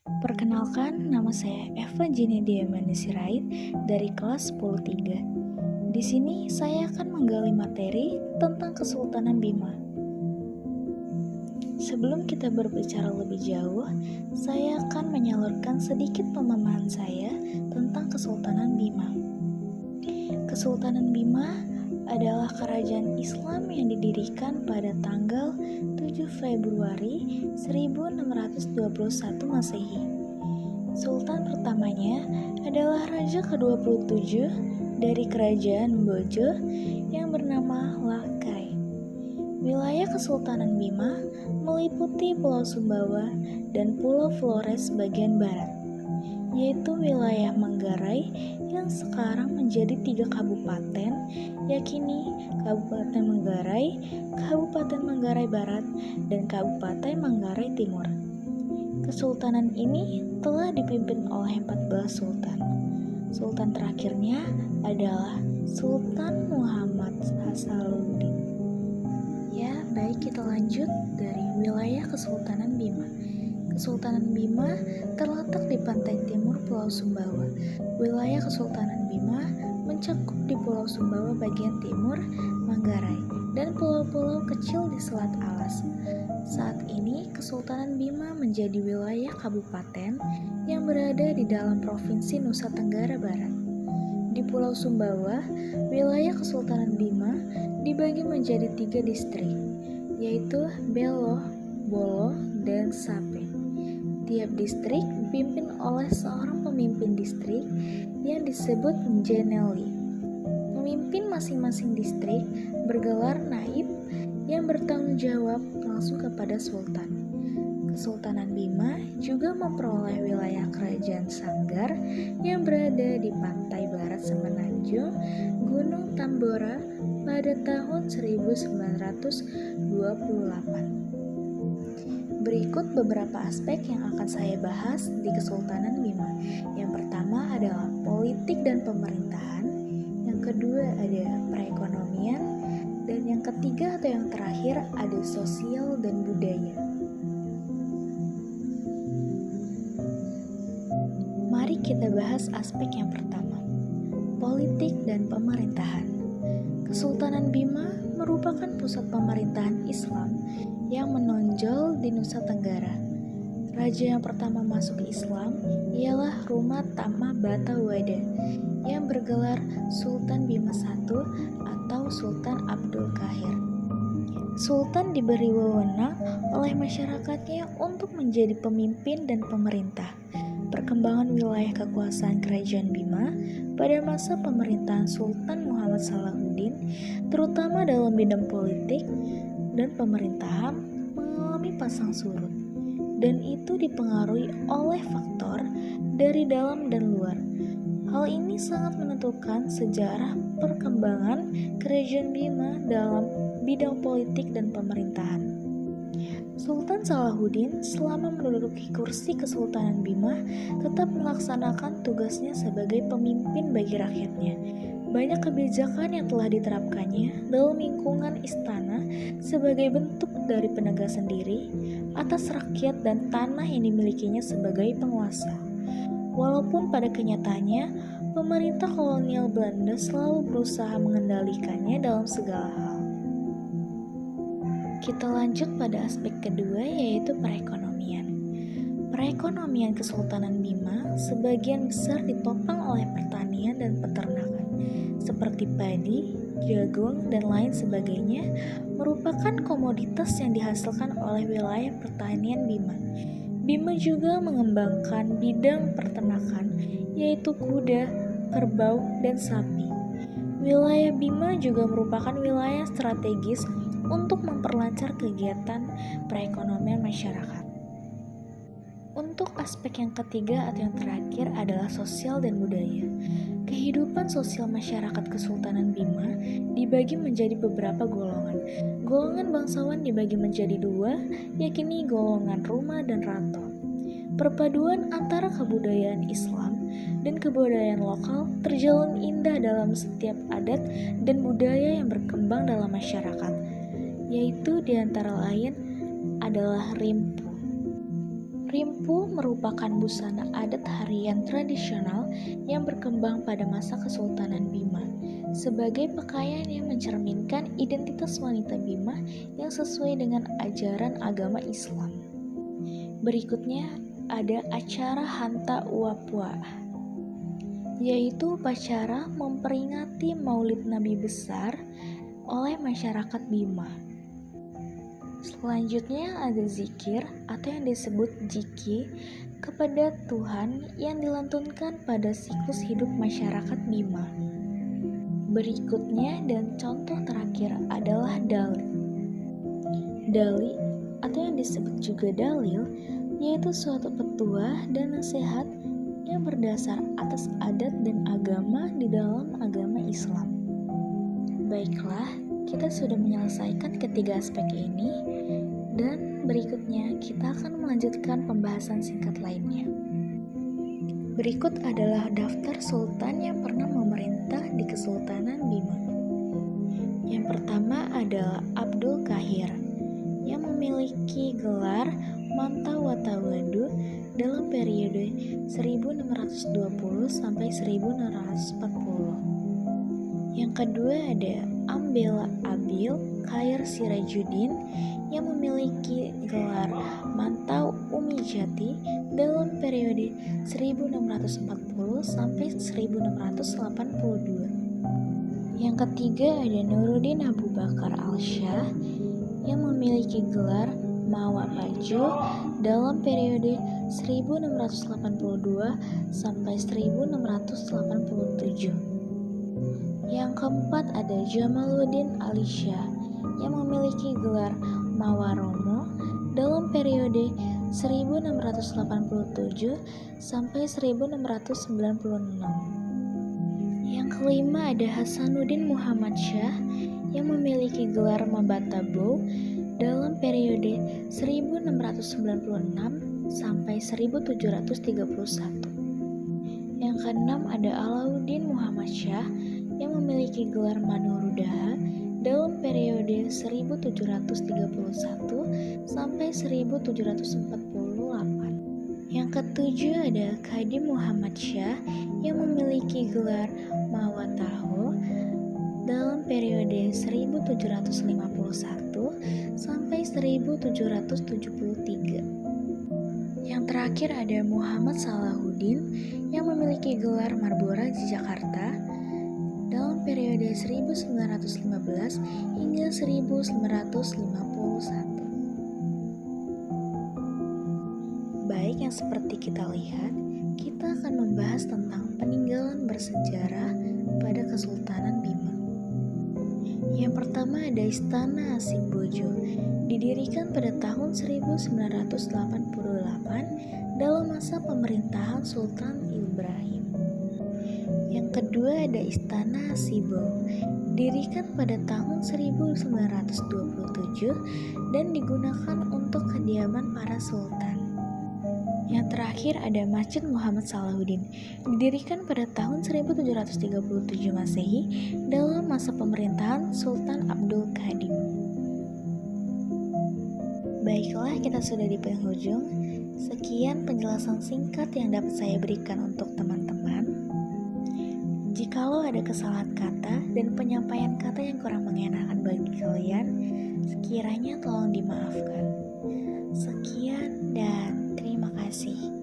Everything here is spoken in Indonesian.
Perkenalkan, nama saya Eva Jenedia Sirait dari kelas 10-3. Di sini saya akan menggali materi tentang Kesultanan Bima. Sebelum kita berbicara lebih jauh, saya akan menyalurkan sedikit pemahaman saya tentang Kesultanan Bima. Kesultanan Bima adalah kerajaan Islam yang didirikan pada tanggal 7 Februari 1621 Masehi. Sultan pertamanya adalah Raja ke-27 dari Kerajaan Bojo yang bernama Lakai. Wilayah Kesultanan Bima meliputi Pulau Sumbawa dan Pulau Flores bagian barat, yaitu wilayah Manggarai yang sekarang menjadi 3 kabupaten, yakni Kabupaten Manggarai, Kabupaten Manggarai Barat, dan Kabupaten Manggarai Timur. Kesultanan ini telah dipimpin oleh 14 sultan. Sultan terakhirnya adalah Sultan Muhammad Hasanuddin. Ya, baik, kita lanjut dari wilayah Kesultanan Bima. Kesultanan Bima terletak di pantai timur Pulau Sumbawa. Wilayah Kesultanan Bima mencakup di Pulau Sumbawa bagian timur, Manggarai, dan pulau-pulau kecil di Selat Alas. Saat ini, Kesultanan Bima menjadi wilayah kabupaten yang berada di dalam Provinsi Nusa Tenggara Barat. Di Pulau Sumbawa, wilayah Kesultanan Bima dibagi menjadi 3 distrik, yaitu Belo, Bolo, dan Sape. Tiap distrik dipimpin oleh seorang pemimpin distrik yang disebut Jeneli. Pemimpin masing-masing distrik bergelar naib yang bertanggung jawab langsung kepada sultan. Kesultanan Bima juga memperoleh wilayah kerajaan Sanggar yang berada di pantai barat Semenanjung, Gunung Tambora pada tahun 1928. Berikut beberapa aspek yang akan saya bahas di Kesultanan Bima. Yang pertama adalah politik dan pemerintahan, yang kedua ada perekonomian, dan yang ketiga atau yang terakhir ada sosial dan budaya. Mari kita bahas aspek yang pertama, politik dan pemerintahan. Kesultanan Bima merupakan pusat pemerintahan Islam yang menonjol di Nusa Tenggara. Raja yang pertama masuk Islam ialah Ruma Tama Batawada yang bergelar Sultan Bima I atau Sultan Abdul Qahir. Sultan diberi wewenang oleh masyarakatnya untuk menjadi pemimpin dan pemerintah. Perkembangan wilayah kekuasaan Kerajaan Bima pada masa pemerintahan Sultan Muhammad Salahuddin, terutama dalam bidang politik dan pemerintahan, mengalami pasang surut, dan itu dipengaruhi oleh faktor dari dalam dan luar. Hal ini sangat menentukan sejarah perkembangan Kerajaan Bima dalam bidang politik dan pemerintahan. Sultan Salahuddin selama menduduki kursi Kesultanan Bima tetap melaksanakan tugasnya sebagai pemimpin bagi rakyatnya. Banyak kebijakan yang telah diterapkannya dalam lingkungan istana sebagai bentuk dari penegasan diri atas rakyat dan tanah yang dimilikinya sebagai penguasa. Walaupun pada kenyataannya, pemerintah kolonial Belanda selalu berusaha mengendalikannya dalam segala hal. Kita lanjut pada aspek kedua, yaitu perekonomian. Perekonomian Kesultanan Bima sebagian besar ditopang oleh pertanian dan peternakan, seperti padi, jagung, dan lain sebagainya, merupakan komoditas yang dihasilkan oleh wilayah pertanian Bima. Bima juga mengembangkan bidang peternakan, yaitu kuda, kerbau, dan sapi. Wilayah Bima juga merupakan wilayah strategis untuk memperlancar kegiatan perekonomian masyarakat. Untuk aspek yang ketiga atau yang terakhir adalah sosial dan budaya. Kehidupan sosial masyarakat Kesultanan Bima dibagi menjadi beberapa golongan. Golongan bangsawan dibagi menjadi 2, yakni golongan Ruma dan Rato. Perpaduan antara kebudayaan Islam dan kebudayaan lokal terjalin indah dalam setiap adat dan budaya yang berkembang dalam masyarakat, yaitu diantara lain adalah rimpu. Rimpu merupakan busana adat harian tradisional yang berkembang pada masa Kesultanan Bima sebagai pakaian yang mencerminkan identitas wanita Bima yang sesuai dengan ajaran agama Islam. Berikutnya ada acara Hanta Uapua, yaitu upacara memperingati Maulid Nabi besar oleh masyarakat Bima. Selanjutnya ada zikir atau yang disebut jiki kepada Tuhan yang dilantunkan pada siklus hidup masyarakat Bima. Berikutnya dan contoh terakhir adalah dali. Dali atau yang disebut juga dalil yaitu suatu petuah dan nasihat yang berdasar atas adat dan agama di dalam agama Islam. Baiklah, kita sudah menyelesaikan ketiga aspek ini, dan berikutnya kita akan melanjutkan pembahasan singkat lainnya. Berikut adalah daftar sultan yang pernah memerintah di Kesultanan Bima. Yang pertama adalah Abdul Qahir, yang memiliki gelar Mantawatawadu dalam periode 1620 sampai 1640. Yang kedua ada Ambela Abil Khair Sirajuddin yang memiliki gelar Mantau Umi Jati dalam periode 1640 sampai 1682. Yang ketiga ada Nuruddin Abu Bakar Al-Shah yang memiliki gelar Mawa Baju dalam periode 1682 sampai 1687. Yang keempat ada Jamaluddin Ali Shah yang memiliki gelar Mawaromo dalam periode 1687 sampai 1696. Yang kelima ada Hasanuddin Muhammad Shah yang memiliki gelar Mabatabo dalam periode 1696 sampai 1731. Yang keenam ada Alauddin Muhammad Shah yang memiliki gelar Manurudaha dalam periode 1731 sampai 1748. Yang ketujuh ada Khadim Muhammad Shah yang memiliki gelar Mawataho dalam periode 1751 sampai 1773. Yang terakhir ada Muhammad Salahuddin yang memiliki gelar Marbora di Jakarta dalam periode 1915 hingga 1951. Baik, yang seperti kita lihat, kita akan membahas tentang peninggalan bersejarah pada Kesultanan Bima. Yang pertama ada Istana Asih Bojo, didirikan pada tahun 1988 dalam masa pemerintahan Sultan Ibrahim. Yang kedua ada Istana Sibo, didirikan pada tahun 1927 dan digunakan untuk kediaman para sultan. Yang terakhir ada Masjid Muhammad Salahuddin, didirikan pada tahun 1737 Masehi dalam masa pemerintahan Sultan Abdul Qadim. Baiklah, kita sudah di penghujung. Sekian penjelasan singkat yang dapat saya berikan untuk teman-teman. Jikalau ada kesalahan kata dan penyampaian kata yang kurang mengenakan bagi kalian, sekiranya tolong dimaafkan. Sekian dan terima kasih.